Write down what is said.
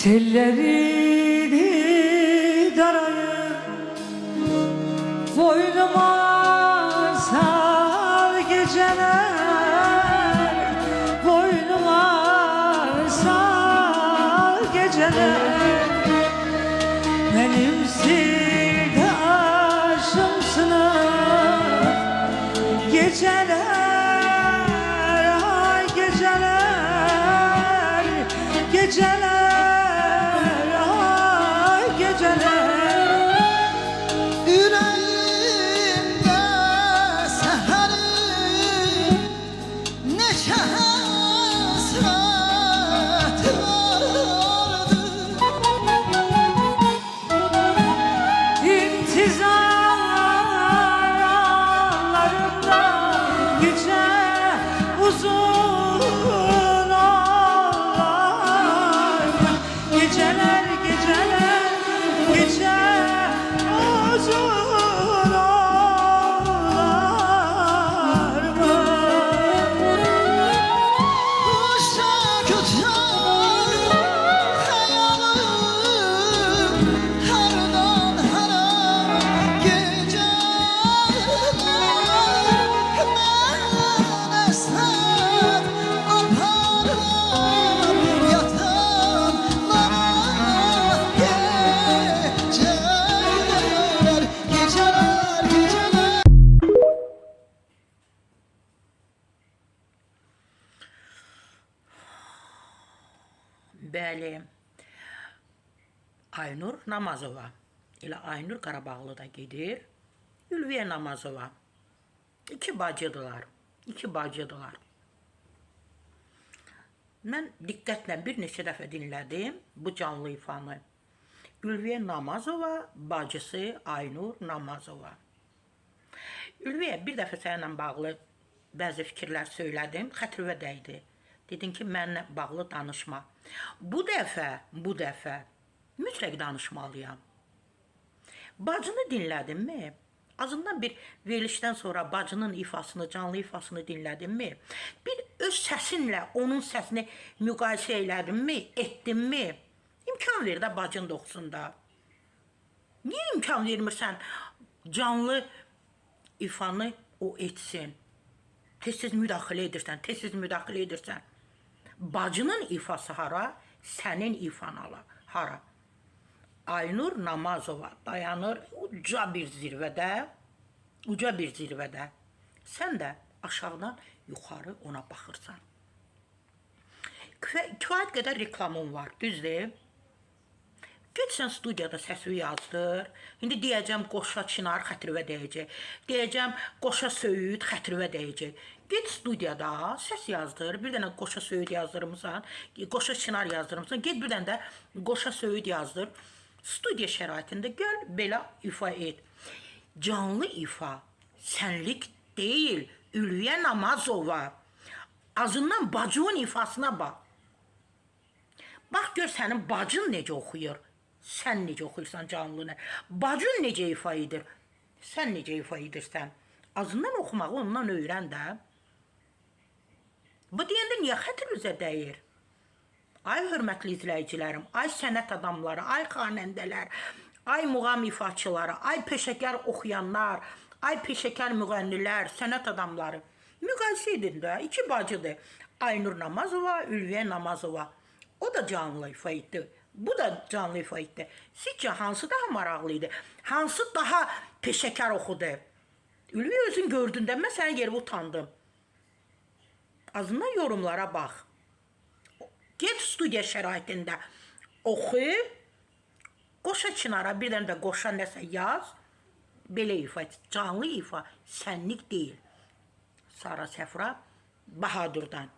Tellerini darayıp boynuma sar geceler, boynuma sar geceler. Benim sırdaşımsın geceler, ay geceler, geceler. Yüreğimde seherim neçə həsrət vardı. İntizarlarımda gece uzun olar. Geceler geceler gece uzun olar mı? Uşaq uçar xəyalım hardan hara gecələr. Mənə sən aparar yatanlara gecələr, gecələr, gecələr. Bəli, Aynur Namazova ilə Aynur Qarabağlı da gedir. Ülviyə Namazova. İki bacıdılar. Mən diqqətlə bir neçə dəfə dinlədim bu canlı ifanı. Ülviyə Namazova, bacısı Aynur Namazova. Ülviyə, bir dəfə səninlə bağlı bəzi fikirlər söylədim, xətrivə dəydi. Dedin ki, mənlə bağlı danışma. Bu dəfə mütləq danışmalıyam. Bacını dinlədinmi? Azından bir verilişdən sonra bacının ifasını, canlı ifasını dinlədinmi? Bir öz səsinlə onun səsini müqayisə elədinmi, etdinmi? İmkan ver də bacın da oxusun da. Niyə imkan vermirsən canlı ifanı o etsin? Tez-tez müdaxilə edirsən. Bacının ifası hara, sənin ifan hara. Aynur Namazova dayanır uca bir zirvədə. Sən də aşağıdan yuxarı ona baxırsan. Kifayət qədər reklamın var, düzdür? Getsən studiyada səsini yazdır. İndi deyəcəm Qoşa Çınar xətrivə dəyəcək. Deyəcəm Qoşa Söyüd xətrivə dəyəcək. Get studiyada səs yazdır. Bir dənə Qoşa Söyüd yazdırmısan, Qoşa Çınar yazdırmısan. Get bir dənə də Qoşa Söyüd yazdır. Studiya şəraitində gəl belə ifa et. Canlı ifa sənlik deyil. Ülviyə Namazova. Azından bacının ifasına bax. Bax gör sənin bacın necə oxuyur. Sən necə oxuyursan canlını. Bacın necə ifa edir. Sən necə ifa edirsən. Azından oxumağı ondan öyrən də. Bu deyəndə niyə xətrinizə dəyir? Ay hörmətli izləyicilərim, ay sənət adamları, ay xanəndələr, ay muğam ifaçıları, ay peşəkar oxuyanlar, ay peşəkar müğənnilər, sənət adamları. Müqayisə edin də, iki bacıdır. Aynur Namazova, Ülviyə Namazova. O da canlı ifa etdi. Bu da canlı ifa etdi. Sizcə hansı daha maraqlı idi? Hansı daha peşəkar oxudu? Ülviyə özün gördündə mən sənə yerə utandım. Azından yorumlara bax. Get studiya şəraitində oxu. Qoşa Çınara bir dənə də Qoşa nəsə yaz. Belə ifa et. Canlı ifa sənlik deyil. Sara Səfra Bahadurdan.